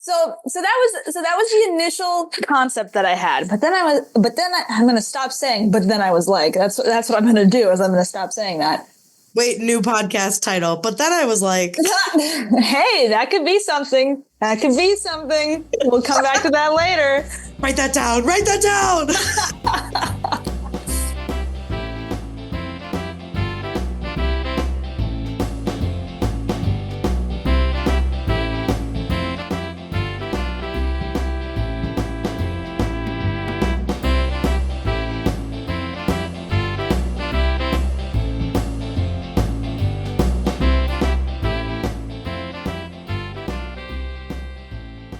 that was the initial concept that I had. But then I'm going to stop saying, but then I was like, that's what I'm going to do is I'm going to stop saying that. Wait, new podcast title. But then I was like, hey, that could be something. That could be something. We'll come back to that later. Write that down. Write that down.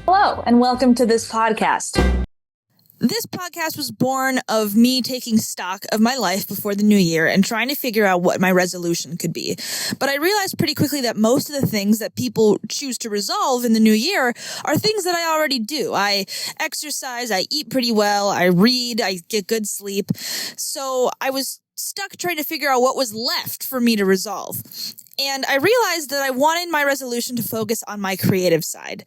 Hello, and welcome to this podcast. This podcast was born of me taking stock of my life before the new year and trying to figure out what my resolution could be. But I realized pretty quickly that most of the things that people choose to resolve in the new year are things that I already do. I exercise, I eat pretty well, I read, I get good sleep. So I was stuck trying to figure out what was left for me to resolve. And I realized that I wanted my resolution to focus on my creative side.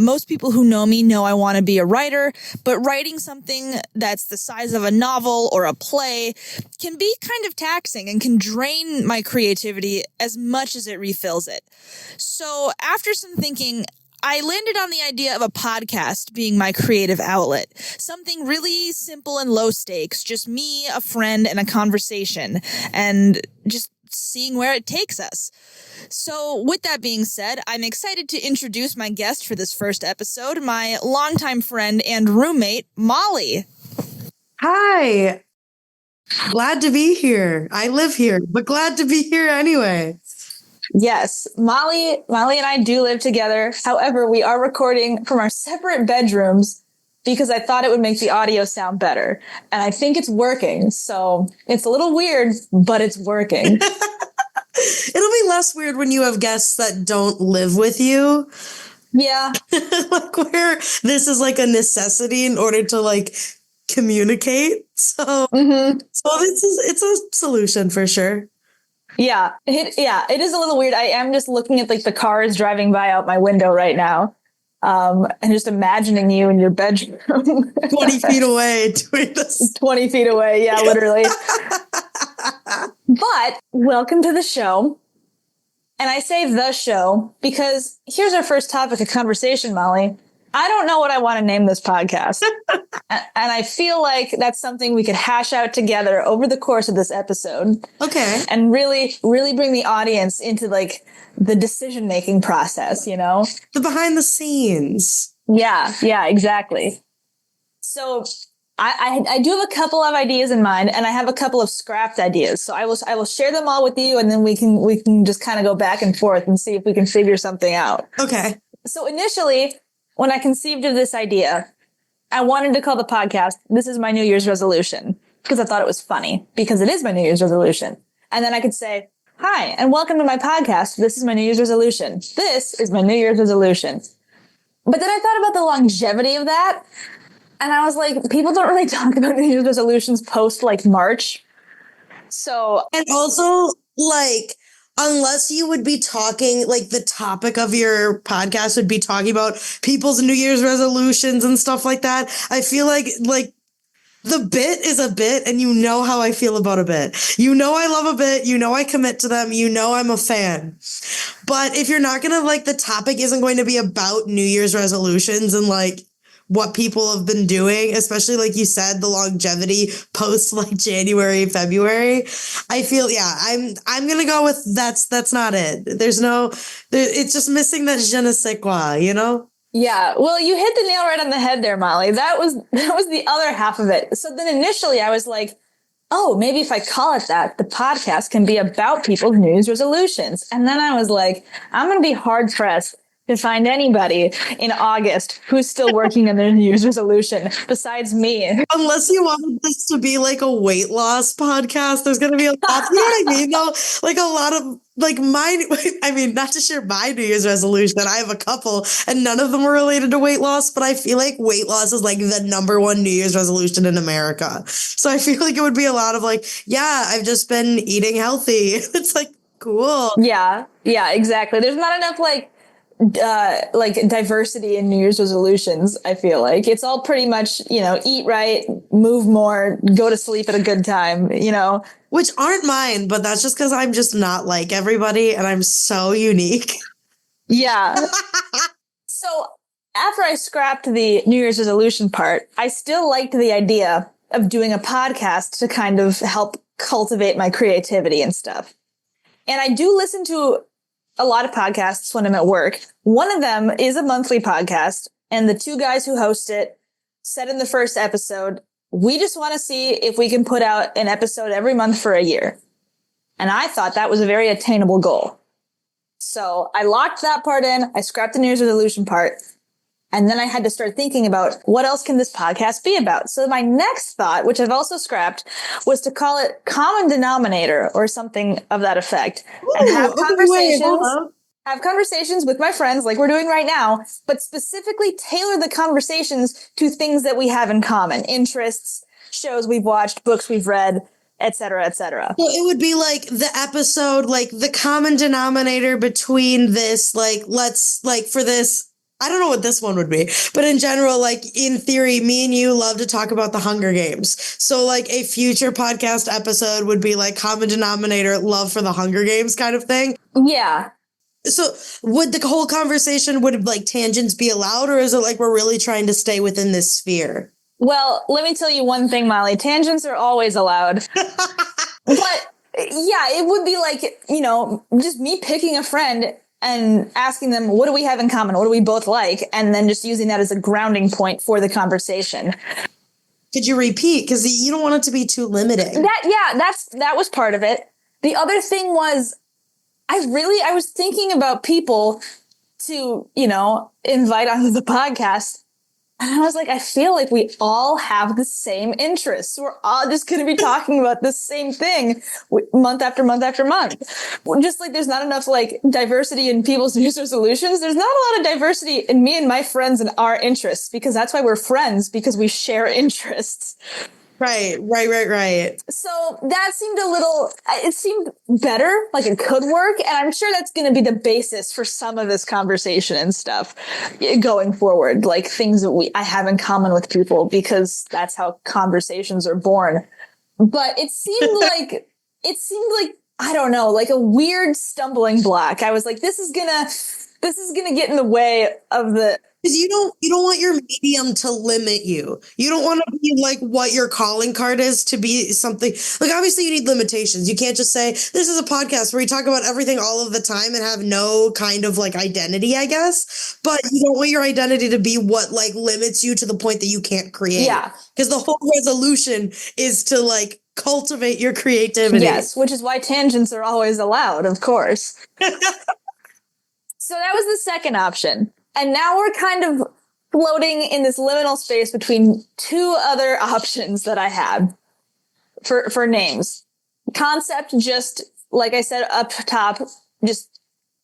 Most people who know me know I want to be a writer, but writing something that's the size of a novel or a play can be kind of taxing and can drain my creativity as much as it refills it. So after some thinking, I landed on the idea of a podcast being my creative outlet. Something really simple and low stakes, just me, a friend, and a conversation, and just seeing where it takes us. So with that being said, I'm excited to introduce my guest for this first episode, my longtime friend and roommate, Molly. Hi. Glad to be here. I live here, but glad to be here anyway. Yes, Molly and I do live together. However, we are recording from our separate bedrooms because I thought it would make the audio sound better. And I think it's working. So it's a little weird, but it's working. It'll be less weird when you have guests that don't live with you. Yeah. Like where this is like a necessity in order to like communicate. So it's a solution for sure. Yeah, it is a little weird. I am just looking at like the cars driving by out my window right now, and just imagining you in your bedroom, 20 feet away doing this. 20 feet away, yeah, literally. But welcome to the show, and I say the show because here's our first topic of conversation, Molly. I don't know what I want to name this podcast. And I feel like that's something we could hash out together over the course of this episode. Okay. And really, really bring the audience into like the decision-making process, you know? The behind the scenes. Yeah, exactly. So I do have a couple of ideas in mind, and I have a couple of scrapped ideas. So I will share them all with you, and then we can just kind of go back and forth and see if we can figure something out. Okay. So initially, when I conceived of this idea, I wanted to call the podcast, This Is My New Year's Resolution, because I thought it was funny, because it is my New Year's resolution. And then I could say, hi, and welcome to my podcast. This is my New Year's resolution. This is my New Year's resolution. But then I thought about the longevity of that. And I was like, people don't really talk about New Year's resolutions post like March. So. And also like, unless you would be talking, like the topic of your podcast would be talking about people's New Year's resolutions and stuff like that. I feel like the bit is a bit, and you know how I feel about a bit. You know I love a bit. You know I commit to them. You know I'm a fan. But if you're not going to, like, the topic isn't going to be about New Year's resolutions and, like, what people have been doing, especially like you said, the longevity post like January, February. I feel, I'm going to go with that's not it. It's just missing that je ne sais quoi, you know? Yeah. Well, you hit the nail right on the head there, Molly. That was the other half of it. So then initially I was like, oh, maybe if I call it that, the podcast can be about people's New Year's resolutions. And then I was like, I'm going to be hard pressed to find anybody in August who's still working on their New Year's resolution besides me. Unless you wanted this to be like a weight loss podcast, there's going to be a lot, you know what I mean though? Like a lot of like not to share my New Year's resolution. I have a couple and none of them are related to weight loss, but I feel like weight loss is like the number one New Year's resolution in America. So I feel like it would be a lot of like, yeah, I've just been eating healthy. It's like, cool. Yeah, exactly. There's not enough like like diversity in New Year's resolutions. I feel like it's all pretty much, eat right, move more, go to sleep at a good time, Which aren't mine, but that's just because I'm just not like everybody and I'm so unique. Yeah. So after I scrapped the New Year's resolution part, I still liked the idea of doing a podcast to kind of help cultivate my creativity and stuff. And I do listen to a lot of podcasts when I'm at work. One of them is a monthly podcast, and the two guys who host it said in the first episode, we just want to see if we can put out an episode every month for a year. And I thought that was a very attainable goal. So I locked that part in. I scrapped the New Year's resolution part. And then I had to start thinking about what else can this podcast be about? So my next thought, which I've also scrapped, was to call it Common Denominator or something of that effect. And have conversations with my friends like we're doing right now, but specifically tailor the conversations to things that we have in common. Interests, shows we've watched, books we've read, etc., etc. So it would be like the episode, like the common denominator between this, like, let's, like, for this, I don't know what this one would be, but in general, like, in theory, me and you love to talk about the Hunger Games. So, like, a future podcast episode would be like common denominator, love for the Hunger Games kind of thing. Yeah. So would the whole conversation, would like tangents be allowed, or is it like we're really trying to stay within this sphere? Well, let me tell you one thing, Molly. Tangents are always allowed. But yeah, it would be like, just me picking a friend and asking them, what do we have in common? What do we both like? And then just using that as a grounding point for the conversation. Could you repeat? Because you don't want it to be too limiting. That was part of it. The other thing was, I was thinking about people to, invite onto the podcast. And I was like, I feel like we all have the same interests. We're all just going to be talking about the same thing month after month after month. Just like there's not enough like diversity in people's New Year's resolutions. There's not a lot of diversity in me and my friends and our interests, because that's why we're friends, because we share interests. Right. So that it seemed better, like it could work. And I'm sure that's going to be the basis for some of this conversation and stuff going forward, like things that I have in common with people, because that's how conversations are born. But it seemed like, I don't know, like a weird stumbling block. I was like, this is gonna get in the way of the. Because you don't want your medium to limit you. You don't want to be like what your calling card is to be something. Like, obviously you need limitations. You can't just say, this is a podcast where you talk about everything all of the time and have no kind of like identity, I guess. But you don't want your identity to be what like limits you to the point that you can't create. Yeah. Because the whole resolution is to like cultivate your creativity. Yes, which is why tangents are always allowed, of course. So that was the second option. And now we're kind of floating in this liminal space between two other options that I had for names. Concept, just like I said up top, just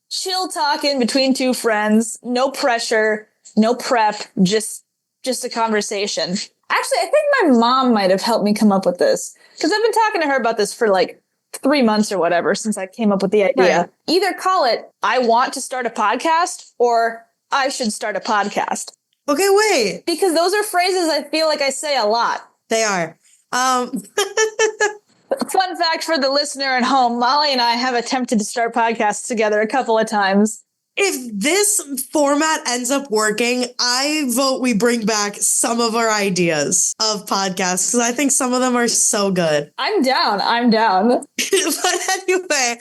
chill talking between two friends, no pressure, no prep, just a conversation. Actually, I think my mom might have helped me come up with this, because I've been talking to her about this for like 3 months or whatever since I came up with the idea. Right. Either call it, I want to start a podcast, or I should start a podcast. Okay, wait. Because those are phrases I feel like I say a lot. They are. Fun fact for the listener at home, Molly and I have attempted to start podcasts together a couple of times. If this format ends up working, I vote we bring back some of our ideas of podcasts, because I think some of them are so good. I'm down. But anyway,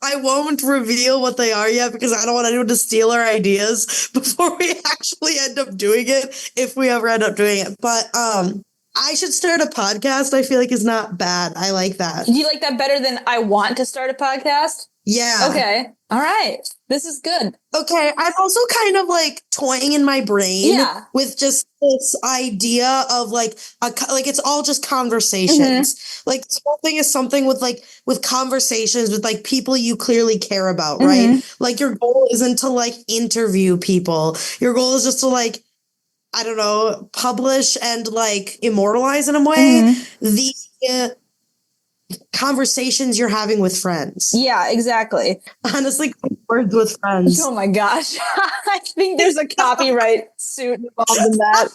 I won't reveal what they are yet, because I don't want anyone to steal our ideas before we actually end up doing it, if we ever end up doing it. But I should start a podcast, I feel like is not bad. I like that. Do you like that better than I want to start a podcast? Yeah. Okay. All right. This is good. Okay. I'm also kind of like toying in my brain with just this idea of like it's all just conversations. Mm-hmm. Like this whole thing is something with conversations with like people you clearly care about, right? Mm-hmm. Like your goal isn't to like interview people. Your goal is just to like, I don't know, publish and like immortalize in a way conversations you're having with friends. Yeah, exactly. Honestly, words with friends. Oh my gosh. I think there's a copyright suit involved in that.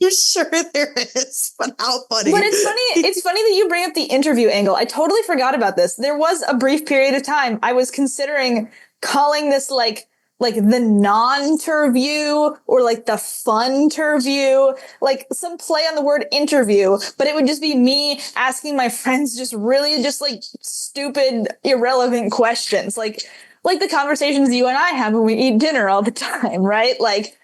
I'm sure there is, but how funny. But it's funny that you bring up the interview angle. I totally forgot about this. There was a brief period of time I was considering calling this like the non-terview or like the fun-terview, like some play on the word interview, but it would just be me asking my friends just really just like stupid, irrelevant questions. Like the conversations you and I have when we eat dinner all the time, right? Like,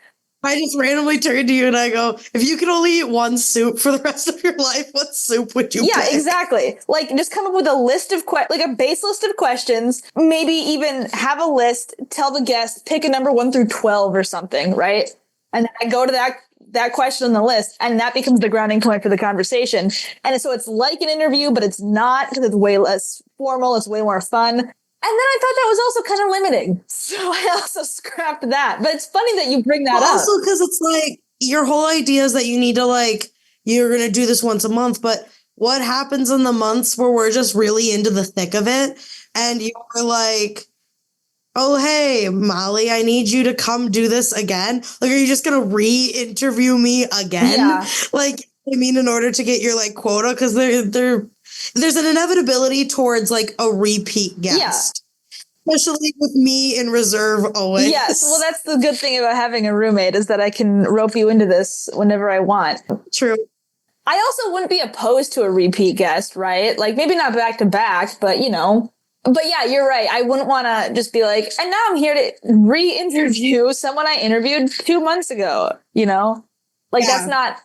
I just randomly turn to you and I go, if you could only eat one soup for the rest of your life, what soup would you pick? Exactly. Like, just come up with a list of like a base list of questions, maybe even have a list, tell the guest, pick a number 1 through 12 or something, right? And then I go to that question on the list, and that becomes the grounding point for the conversation. And so it's like an interview, but it's not, because it's way less formal, it's way more fun. And then I thought that was also kind of limiting. So I also scrapped that. But it's funny that you bring that up. Also, because it's like your whole idea is that you need to you're going to do this once a month. But what happens in the months where we're just really into the thick of it? And you're like, oh, hey, Molly, I need you to come do this again. Like, are you just going to re-interview me again? Yeah. Like, I mean, in order to get your quota, because there's an inevitability towards a repeat guest. Yeah. Especially with me in reserve always. Yes, well, that's the good thing about having a roommate, is that I can rope you into this whenever I want. True. I also wouldn't be opposed to a repeat guest, right? Like, maybe not back to back, but But yeah, you're right. I wouldn't want to just be like, and now I'm here to re-interview someone I interviewed 2 months ago, That's not,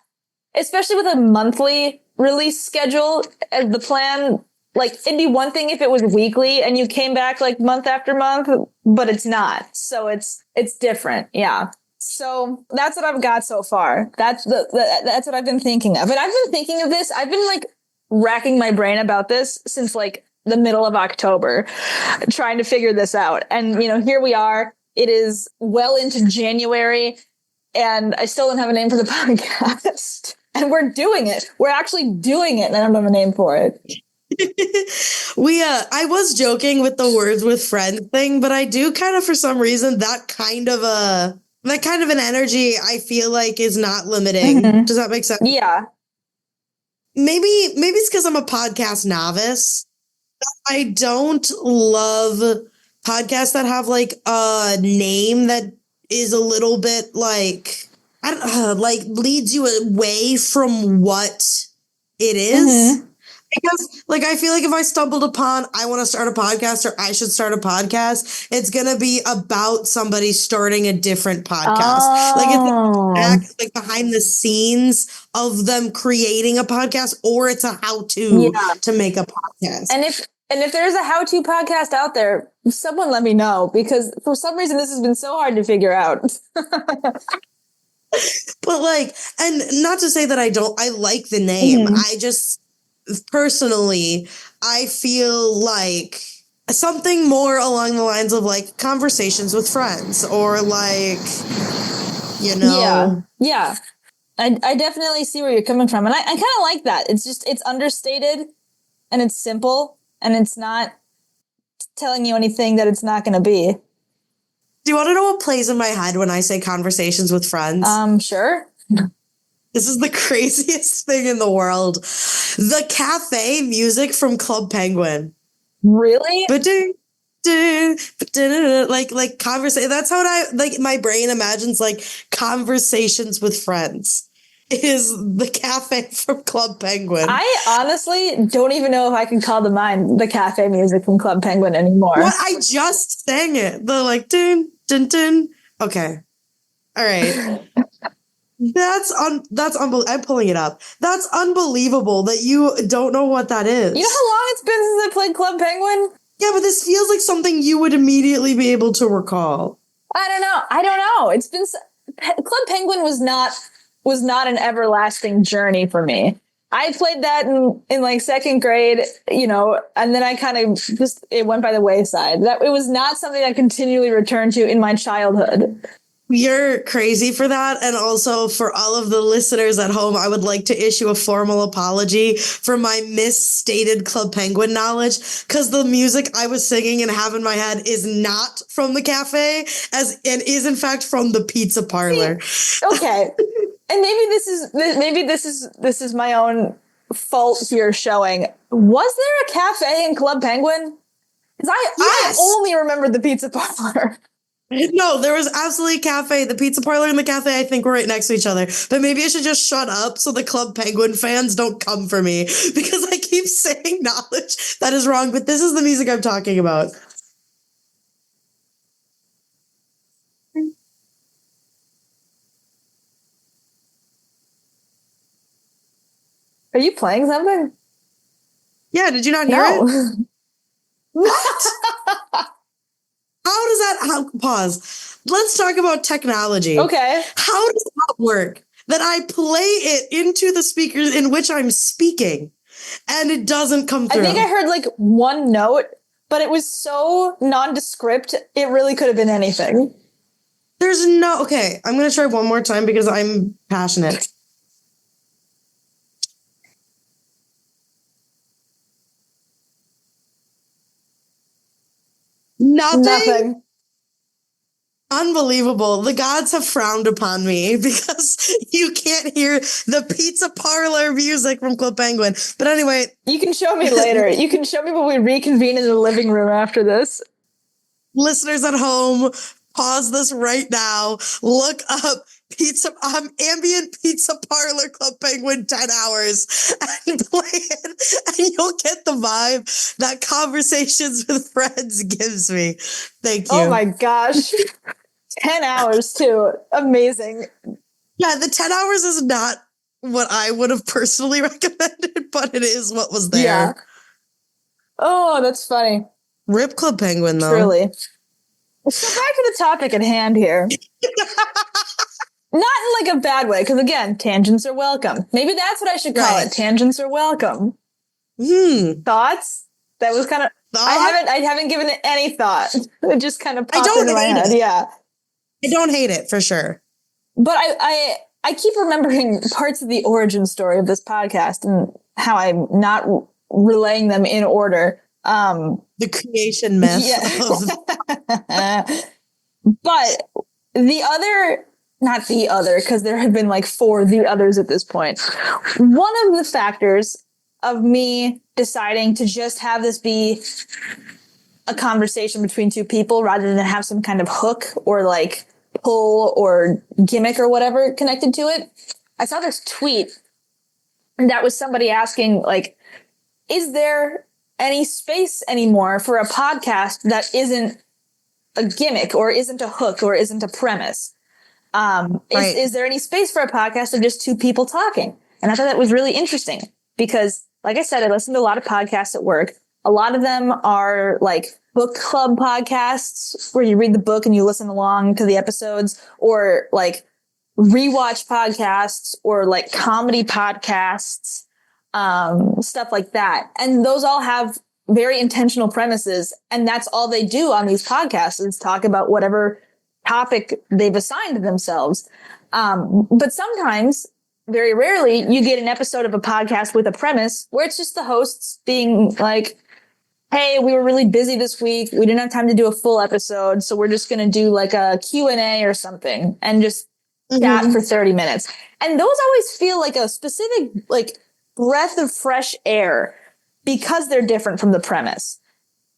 especially with a monthly release schedule as the plan. Like, it'd be one thing if it was weekly and you came back month after month, but it's not. So it's different. Yeah. So that's what I've got so far. That's that's what I've been thinking of. And I've been thinking of this. I've been racking my brain about this since the middle of October, trying to figure this out. And, here we are. It is well into January, and I still don't have a name for the podcast. And we're doing it. We're actually doing it, and I don't have a name for it. I was joking with the words with friends thing, but I do kind of, for some reason, that kind of an energy I feel like is not limiting. Mm-hmm. Does that make sense? Yeah. Maybe it's because I'm a podcast novice. I don't love podcasts that have a name that is a little bit leads you away from what it is. Mm-hmm. Because I feel like if I stumbled upon, I want to start a podcast or I should start a podcast, it's going to be about somebody starting a different podcast. Oh. It's behind the scenes of them creating a podcast, or it's a how-to to make a podcast. And if there's a how-to podcast out there, someone let me know, because for some reason this has been so hard to figure out. But and not to say that I like the name. Mm-hmm. I just personally, I feel like something more along the lines of conversations with friends, or Yeah. I definitely see where you're coming from. And I kind of like that. It's understated, and it's simple, and it's not telling you anything that it's not going to be. Do you want to know what plays in my head when I say conversations with friends? Sure. This is the craziest thing in the world. The cafe music from Club Penguin. Really? Conversation. That's how my brain imagines conversations with friends is the cafe from Club Penguin. I honestly don't even know if I can call to mind the cafe music from Club Penguin anymore. What? I just sang it. The dun dun dun. Okay. All right. That's unbelievable. I'm pulling it up. That's unbelievable that you don't know what that is. You know how long it's been since I played Club Penguin? Yeah, but this feels like something you would immediately be able to recall. I don't know. It's been Club Penguin was not an everlasting journey for me. I played that in second grade, and then I kind of it went by the wayside. That it was not something I continually returned to in my childhood. You're crazy for that. And also for all of the listeners at home, I would like to issue a formal apology for my misstated Club Penguin knowledge, because the music I was singing and have in my head is not from the cafe, and is in fact from the pizza parlor. Okay. And maybe this is my own fault here showing. Was there a cafe in Club Penguin? Because I only remembered the pizza parlor. No, there was absolutely a cafe. The pizza parlor and the cafe, I think, were right next to each other. But maybe I should just shut up so the Club Penguin fans don't come for me, because I keep saying knowledge that is wrong. But this is the music I'm talking about. Are you playing something? Yeah, did you not hear it? What? How does that pause? Let's talk about technology. Okay. How does that work? That I play it into the speakers in which I'm speaking, and it doesn't come through. I think I heard like one note, but it was so nondescript, it really could have been anything. Okay, I'm going to try one more time because I'm passionate. Nothing. Unbelievable. The gods have frowned upon me because you can't hear the pizza parlor music from Club Penguin. But anyway. You can show me later. You can show me when we reconvene in the living room after this. Listeners at home, pause this right now. Look up ambient pizza parlor Club Penguin 10 hours and play it, and you'll get the vibe that Conversations with Friends gives me. Thank you. Oh my gosh. 10 hours too. Amazing. Yeah, the 10 hours is not what I would have personally recommended, but it is what was there. Yeah. Oh, that's funny. Rip Club Penguin, though. Truly. Let's go back to the topic at hand here. Not in like a bad way, because again, tangents are welcome. Maybe that's what I should call it. Tangents are welcome. Thoughts? That was kind of. I haven't given it any thought. It just kind of popped into my head. Yeah. I don't hate it for sure. But I keep remembering parts of the origin story of this podcast and how I'm not relaying them in order. The creation myth. Yeah. But not the other, because there have been like 4 the others at this point. One of the factors of me deciding to just have this be a conversation between 2 people rather than have some kind of hook or like pull or gimmick or whatever connected to it. I saw this tweet and that was somebody asking like, is there any space anymore for a podcast that isn't a gimmick or isn't a hook or isn't a premise? Is there any space for a podcast of just 2 people talking? And I thought that was really interesting because, like I said, I listen to a lot of podcasts at work. A lot of them are like book club podcasts where you read the book and you listen along to the episodes, or like rewatch podcasts or like comedy podcasts, stuff like that. And those all have very intentional premises. And that's all they do on these podcasts is talk about whatever topic they've assigned to themselves. But sometimes, very rarely, you get an episode of a podcast with a premise where it's just the hosts being like, hey, we were really busy this week. We didn't have time to do a full episode. So we're just going to do like a Q&A or something and just chat for 30 minutes. And those always feel like a specific like breath of fresh air because they're different from the premise.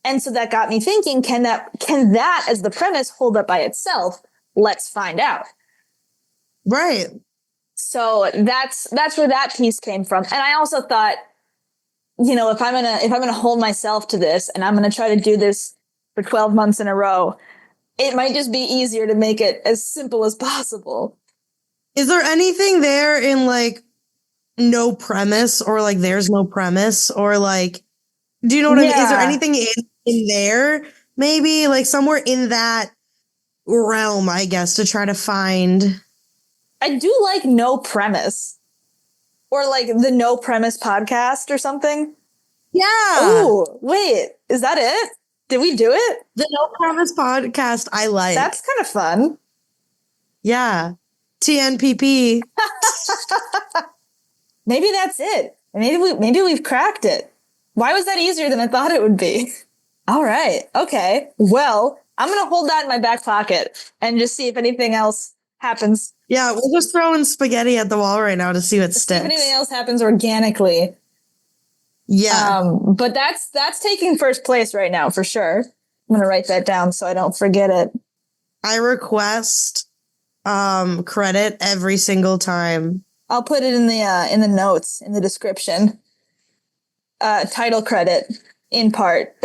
And so that got me thinking, can that as the premise hold up by itself? Let's find out. Right. So that's where that piece came from. And I also thought, you know, if I'm gonna hold myself to this and I'm gonna try to do this for 12 months in a row, it might just be easier to make it as simple as possible. Is there anything there in like no premise or like there's no premise or like, do you know what I mean? Is there anything in there? Maybe like somewhere in that realm, I guess, to try to find. I do like no premise. Or like the No Premise podcast or something. Yeah. Oh, wait, is that it? Did we do it? The No Premise podcast, I like. That's kind of fun. Yeah. TNPP. Maybe that's it. Maybe we've cracked it. Why was that easier than I thought it would be? All right. Okay. Well, I'm going to hold that in my back pocket and just see if anything else happens. Yeah, we're just throwing spaghetti at the wall right now to see what See if sticks. anything else happens organically. Yeah. But that's taking first place right now for sure. I'm going to write that down so I don't forget it. I request credit every single time. I'll put it in the notes, in the description. Title credit in part.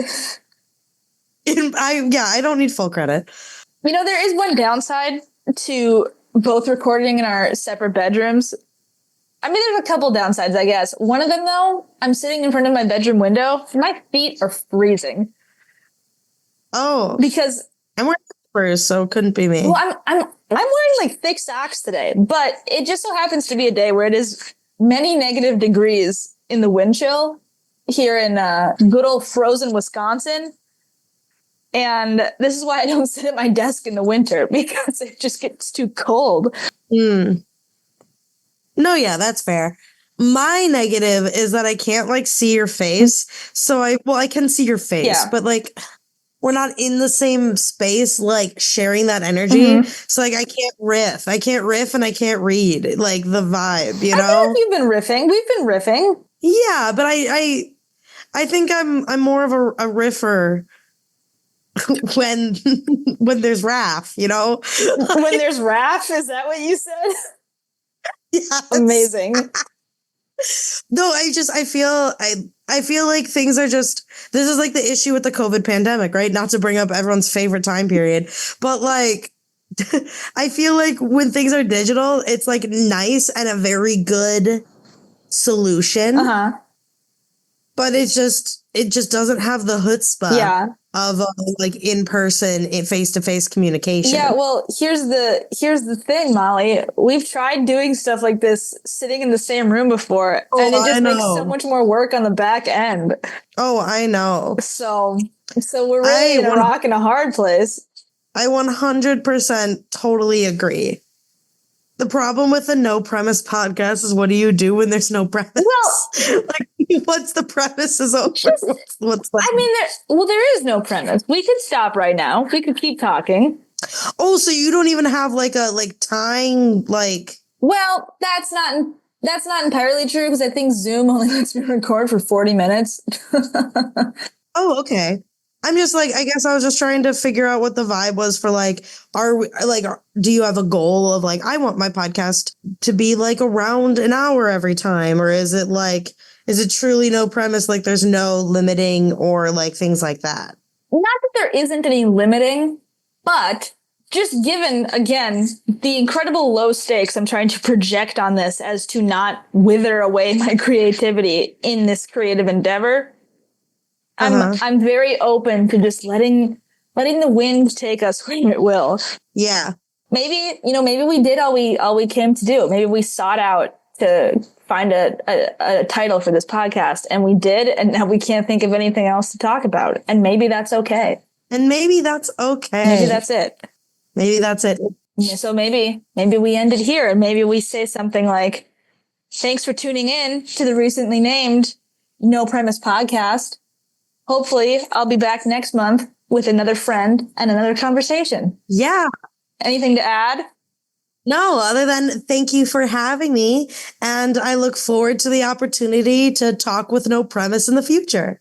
I don't need full credit. You know, there is one downside to both recording in our separate bedrooms. I mean, there's a couple downsides, I guess. One of them, though, I'm sitting in front of my bedroom window. My feet are freezing. Oh, Because I'm wearing slippers, so it couldn't be me. well, I'm wearing like thick socks today, but it just so happens to be a day where it is many negative degrees in the wind chill here in good old frozen Wisconsin. And this is why I don't sit at my desk in the winter, because it just gets too cold. No, yeah, that's fair. My negative is that I can't like see your face. So I can see your face, Yeah. but like we're not in the same space, like sharing that energy. So like I can't riff and I can't read like the vibe, you I feel know? like you've been riffing. We've been riffing. Yeah, but I think I'm more of a riffer when there's Raph, you know? When there's Raph, is that what you said? Yes. Amazing. No, I feel like things are just, this is like the issue with the COVID pandemic, right? Not to bring up everyone's favorite time period, but like, I feel like when things are digital, it's like nice and a very good solution, but it just doesn't have the chutzpah of like in-person, face-to-face communication. Yeah, well, here's the thing, Molly. We've tried doing stuff like this sitting in the same room before, and it just makes so much more work on the back end. Oh, I know. So we're really in a rock and a hard place. I 100% totally agree. The problem with the no premise podcast is, what do you do when there's no premise? Well, like, once the premise is over, what's that? I mean, there is no premise. We could stop right now. We could keep talking. Oh, so you don't even have like a time like? Well, that's not entirely true, because I think Zoom only lets me record for 40 minutes. Oh, okay. I'm just like, I guess I was just trying to figure out what the vibe was for like, do you have a goal of like, I want my podcast to be like around an hour every time? Or is it truly no premise? Like there's no limiting or like things like that? Not that there isn't any limiting, but just given, again, the incredible low stakes I'm trying to project on this as to not wither away my creativity in this creative endeavor, I'm very open to just letting the wind take us where it will. Yeah. Maybe we did all we came to do. Maybe we sought out to find a title for this podcast, and we did, and now we can't think of anything else to talk about. And maybe that's okay. Maybe that's it. Maybe that's it. So maybe we end it here, and maybe we say something like, thanks for tuning in to the recently named No Premise Podcast. Hopefully I'll be back next month with another friend and another conversation. Yeah. Anything to add? No, other than thank you for having me. And I look forward to the opportunity to talk with No Premise in the future.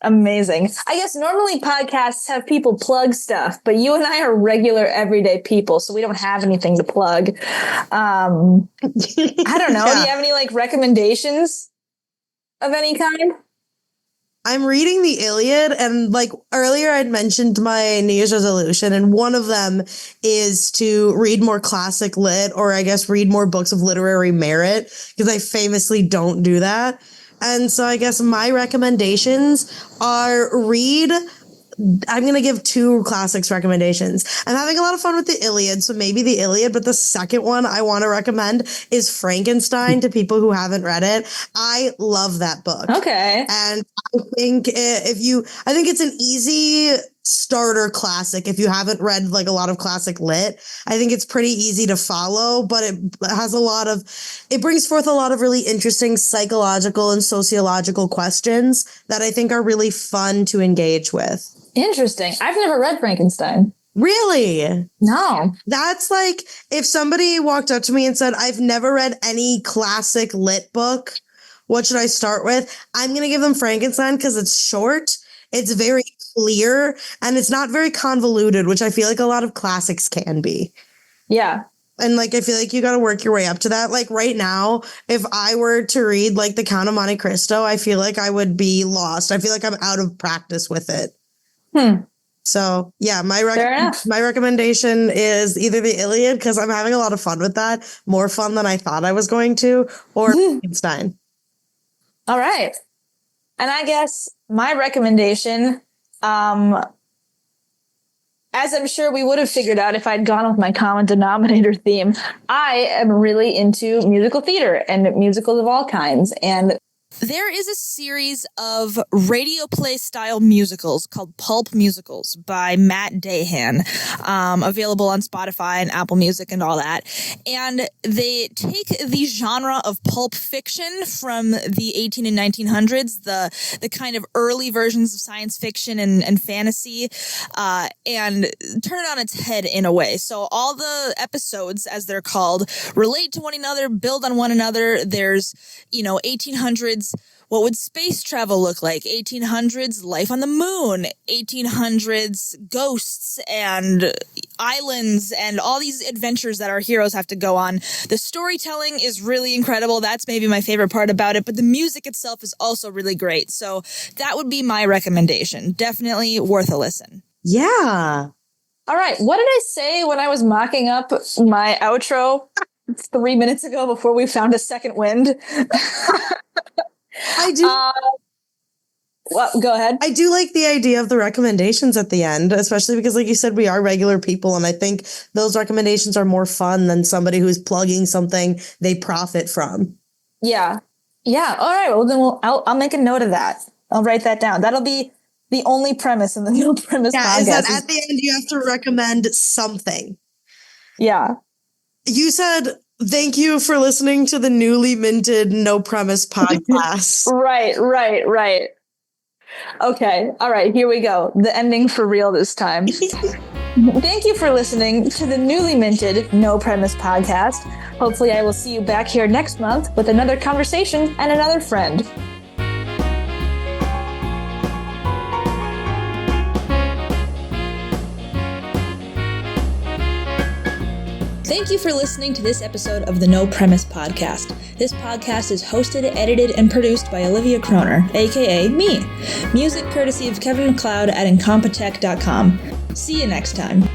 Amazing. I guess normally podcasts have people plug stuff, but you and I are regular everyday people, so we don't have anything to plug. I don't know. Do you have any like recommendations of any kind? I'm reading the Iliad, and like earlier I'd mentioned my New Year's resolution, and one of them is to read more classic lit, or I guess read more books of literary merit, because I famously don't do that. And so I guess my recommendations are I'm going to give two classics recommendations. I'm having a lot of fun with the Iliad, so maybe the Iliad, but the second one I want to recommend is Frankenstein to people who haven't read it. I love that book. Okay. And I think I think it's an easy starter classic. If you haven't read like a lot of classic lit, I think it's pretty easy to follow, but it brings forth a lot of really interesting psychological and sociological questions that I think are really fun to engage with. Interesting. I've never read Frankenstein. Really? No. That's like if somebody walked up to me and said, I've never read any classic lit book, what should I start with? I'm going to give them Frankenstein because it's short, it's very clear, and it's not very convoluted, which I feel like a lot of classics can be. Yeah. And like, I feel like you got to work your way up to that. Like right now, if I were to read like The Count of Monte Cristo, I feel like I would be lost. I feel like I'm out of practice with it. So yeah, my recommendation is either the Iliad, because I'm having a lot of fun with that, more fun than I thought I was going to, or Frankenstein. All right. And I guess my recommendation, as I'm sure we would have figured out if I'd gone with my common denominator theme, I am really into musical theater and musicals of all kinds. And there is a series of radio play style musicals called Pulp Musicals by Matt Dahan, available on Spotify and Apple Music and all that. And they take the genre of pulp fiction from the 18 and 1900s, the kind of early versions of science fiction and fantasy, and turn it on its head in a way. So all the episodes, as they're called, relate to one another, build on one another. There's, 1800s, what would space travel look like? 1800s, life on the moon. 1800s, ghosts and islands and all these adventures that our heroes have to go on. The storytelling is really incredible. That's maybe my favorite part about it, but the music itself is also really great. So that would be my recommendation. Definitely worth a listen. Yeah. All right. What did I say when I was mocking up my outro 3 minutes ago before we found a second wind? I do. Well, go ahead. I do like the idea of the recommendations at the end, especially because, like you said, we are regular people. And I think those recommendations are more fun than somebody who's plugging something they profit from. Yeah. Yeah. All right. Well, then I'll make a note of that. I'll write that down. That'll be the only premise in the No Premise podcast. Is that at the end you have to recommend something. Yeah. You said, thank you for listening to the newly minted No Premise podcast. Right. Okay. All right. Here we go. The ending for real this time. Thank you for listening to the newly minted No Premise podcast. Hopefully I will see you back here next month with another conversation and another friend. Thank you for listening to this episode of the No Premise podcast. This podcast is hosted, edited, and produced by Olivia Kroner, aka me. Music courtesy of Kevin MacLeod at incompetech.com. See you next time.